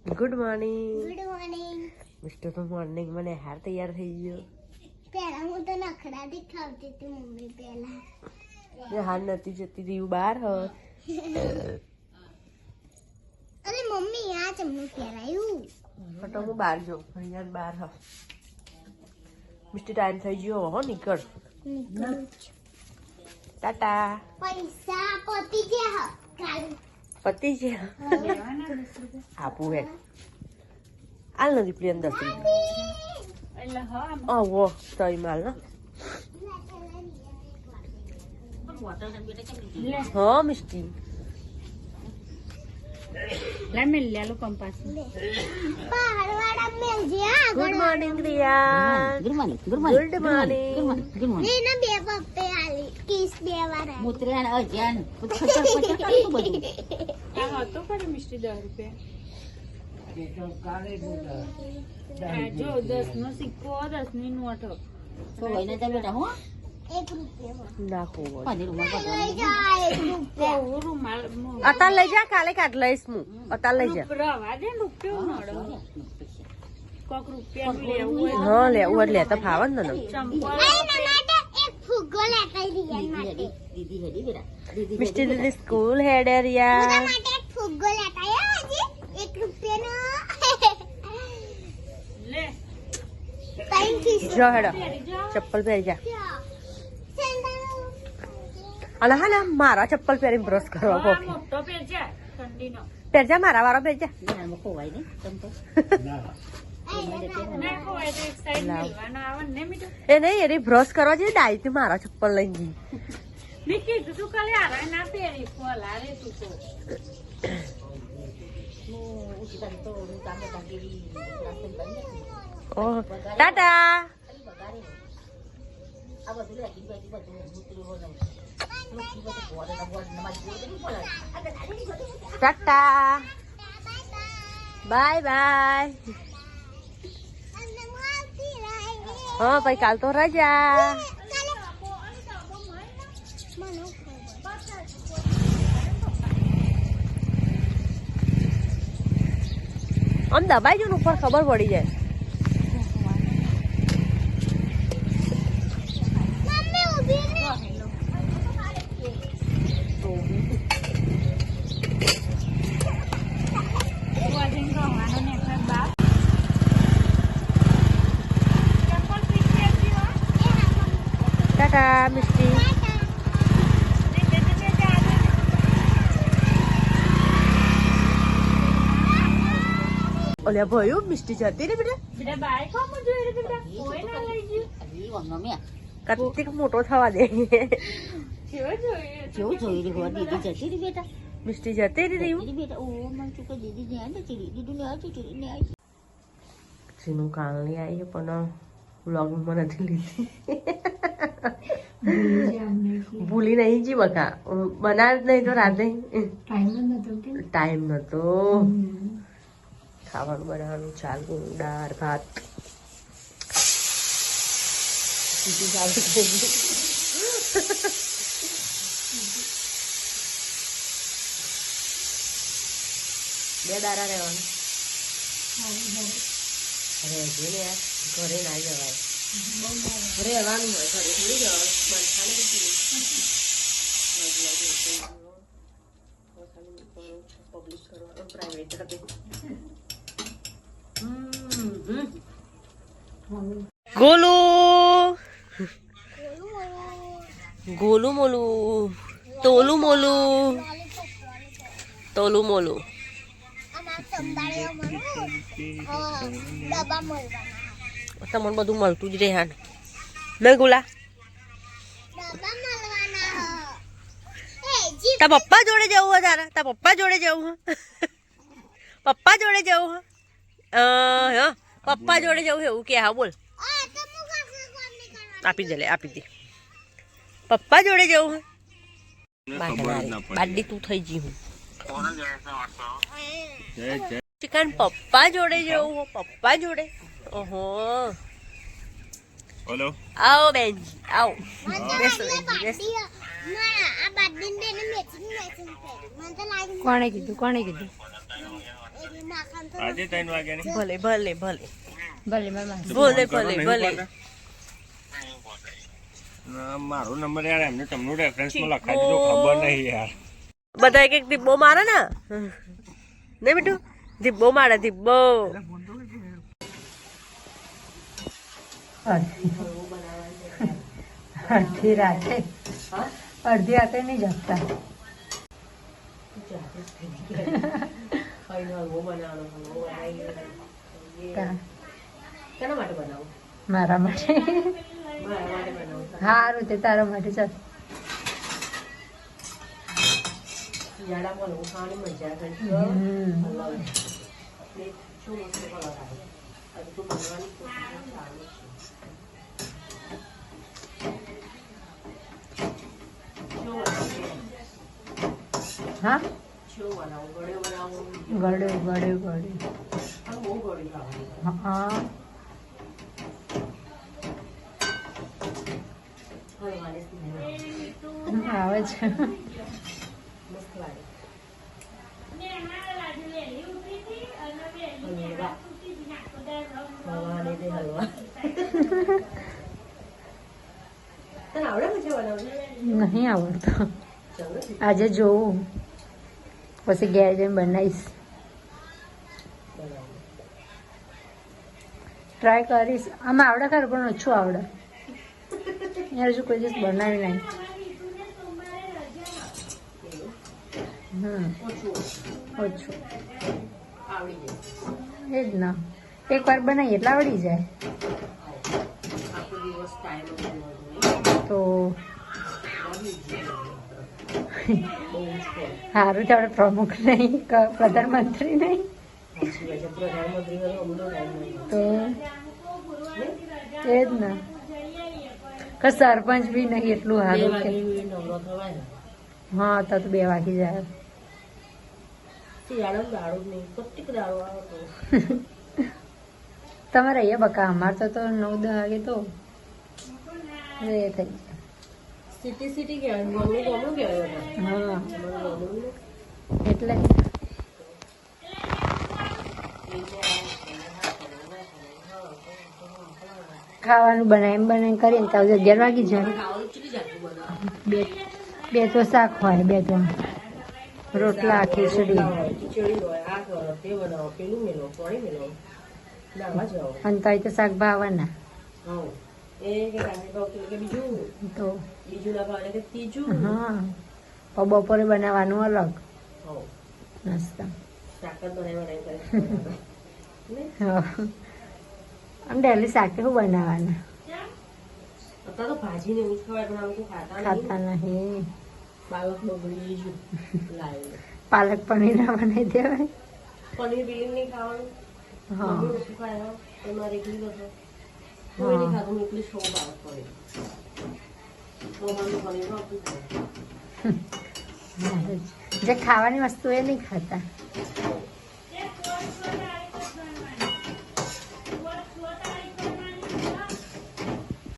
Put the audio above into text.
Good morning. Good morning. Mister તો morning મને હાર તૈયાર થઈ ગયો. પહેલા હું તો નખરા દેખાવતી હતી મમ્મી પહેલા. હાર નથી જતી રહ્યું બહાર હ. અરે મમ્મી આ ચમનું પહેરાયું. ફટો હું બહાર જાઉં અહીંયા બહાર હ. મિસ્ટર ટાઈમ થઈ ગયો હો નીકળ. ટાટા. પૈસા પતી ગયા કાલ. પતિ છે આપું હે હાલ નથી પ્રિયન 10 રૂપિયા વો તઈ માલ ને હા મિસ્ટી લે મેલ લે લો કંપાસ પહાડવાળા મેલ જે આગળ. Good morning Riya. Good morning good morning. ને બે પપ્પે આલી કિસ બે વાર આલી. મુત્રેણ અજ્યાન પચર બધું આ હતો ખરી મિસ્ટી 10 રૂપિયા જો 10 નો સિક્કો 10 ની નોટ તો લઈને જા બેટા હો 1 રૂપિયો. નાખો પાણી રૂમમાં લઈ જા 1 રૂપિયો. રૂમાલ અતાર લઈ જા કાલે કાઢ લઈશ હું અતાર લઈ જા રવા દે રૂપિયો નડો કોક રૂપિયા લેવું હોય હા લેવું એટલે તો ફાવે ને તને. ચંપલ એના માટે એક ફુગ્ગો લેતા રિયન માટે. દીદી હેડી બેટા દીદી મિસ્ટી દીદી સ્કૂલ હેડે રિયા. એના માટે એક ફુગ્ગો લેતા આયા હજી 1 રૂપિયાનો. લે થેન્ક યુ. જો હેડો ચપ્પલ પહેરી જા અને હા ને મારા ચપ્પલ પહેરીને બ્રશ કરવા આ કોક મોટો પેજ છે ઠંડીનો પહેરજા મારા વાળો પહેરજા. નામાં ખોવાય ને તમ તો ના હોય તો એક સાઈડ મેલવાના આવે ને મીઠું એ નહીં એની બ્રશ કરવા જઈએ ડાયથી મારા ચપ્પલ લઈ ગઈ. મેં કીધું તું કાલે આરાય ના પહેરી ફોલા રે તું તો ઉચિત તો કામે કાગીરી રાસ્તે બની ઓહ ટાટા. આ બધું લે કી બધું મુત્રી હો જાય ટાટા બાય બાય. હા ભાઈ કાલ તો રજા. આમ દબાઈ જો ને ઉપર ખબર પડી જાય. ટાટા મિસ્ટી. ઓલે ભયું મિસ્ટી જતી રે બેટા. બેટા બાઈક માં જોઈ રે બેટા કોઈ ના લઈ ગયું ઈ વંગો મે કત્તિક મોટો થવા દે. કેવો જોઈએ કેવું જોઈ રહી હો દીદી જતી રહી બેટા મિસ્ટી જતી રે રહ્યું. દીદી બેટા ઓ મન ચૂકે દીદી ને આને ચીડી દીદી ને આ ચીડી ને આ સીનું કાલ નહીં આવી પણ વ્લોગમાં નથી લીધી. ભૂલી નહીં જી બકા બનાવ નહીં તો રાતે ટાઈમ નતો ખાવાનું બનાવવાનું ચાલુ દાળ ભાત સીધી ચાલુ થઈ ગઈ. બે દાડા રહેવાનું. અરે હજુ ને યાર ઘરે ના જવાય. રહેવાનું હોય ઘરે થોડી જવાનું. બંધાને પબ્લિક કરવાનું પ્રાઇવેટ ગોલુ ગોલું મોલું તોલું મોલું તોલું મોલું. તમને બધું મળતું જ રહે હા નહીં ગુલા. તા પપ્પા જોડે જવું હોય તારા તા પપ્પા જોડે જવું હે પપ્પા જોડે જવું હે હા પપ્પા જોડે જવું એવું કે હા બોલ આપી દે લે આપી દે પપ્પા જોડે જવું હે બાડી તું થઈ જી હું ચિકન પપ્પા જોડે જવું હો પપ્પા જોડે. ઓહો हेलो आओ बेंजी आओ बेसो बेंजी बेसो કોણે કીધું આજે 3 વાગ્યાની ભલે ભલે ભલે ભલે મામા ભલે ભલે ભલે ના મારો નંબર યાર એમને તમને રેફરન્સમાં લખાઈ દીધો ખબર નહીં યાર બધા એક એક ધીબ્બો મારે ને નહીં બેટું ધીબ્બો મારે ધીબ્બો અડધી રાતે અડધી રાતે નહીં જમતા કેના માટે બનાવું મારા માટે મારા માટે બનાવું સારું તે તારા માટે ચાલ શિયાળામાં લોકો ખાવાની મજા કરી શું મસ્ત કલર આવે હજુ તો બનવાની કોશિશ ચાલુ છે હા શું બનાવું ગળ્યો બનાવું ગળ્યું ગળ્યું ગળ્યું બહુ ગળી ખાવાની હા હળવાની સ્મેલ આવે છે મસ્ત લાગે હલવા હલવા દે હલવા તને આવડે મજા બનાવવાનું નહીં આવડતો ચાલો આજે જોઉં પછી ઘેર જઈને બનાવીશ ટ્રાય કરીશ આમાં આવડે ખરું પણ ઓછું આવડે યાર હજુ કોઈ દિવસ બનાવી નહીં ઓછું આવડી જાય એ જ ના એકવાર બનાવીએ એટલે આવડી જાય આખો દિવસ ટાઈમ તો બહુ જ પડે સારું તો આપણે પ્રમુખ નહીં પ્રધાનમંત્રી નહીં પ્રધાનમંત્રી અમનો ટાઈમ તો એ જ ને કે સરપંચ બી નહીં એટલું સારું કે નવરો થવાય ને હા તો 2 વાગી જાય શિયાળામાં દાડો જ નહીં પ્રત્યેક દાડો આવે તો તમારે અહીંયા બકા અમારે તો 9-10 વાગે તો એ થઈ જાય સિટી કહેવાય ગમું કહેવાય હા ગમું એટલે ખાવાનું બનાવીને કરીને તો 11 વાગી જાય ખાવાનું ચૂકી જાતું બનાવે બે તો શાક હોય 2 તો રોટલા ખીચડી ખીચડી હોય આ કરો તે બનાવો પેલું મેલો પાણી મેલો નાવા જાઓ અને તો તો શાક ભાવવાના હા એ કે કાંઈ કહું કે બીજું તો ના ભાવે કે ત્રીજું હા તો બપોરે બનાવવાનું અલગ હા નાસ્તા શાક જ બનાવી કરે હા આમ ડેલી શાક શું બનાવવાના અત્યારે તો ભાજી ને એવું જ ખવાય પણ આમ તો ખાતા નહીં બાળક બગડી જ લાવે પાલક પનીર ના બનાવી દેવાય પનીર બિલીન નહીં ખાવાનું હા મમ્મી ઓછું ખાય તમારે એકલી કરશો કોઈ નહીં ખાતું હું એકલી છું બાળક પનીર તો મને પનીર આપી ખાય જે ખાવાની વસ્તુ એ નહીં ખાતા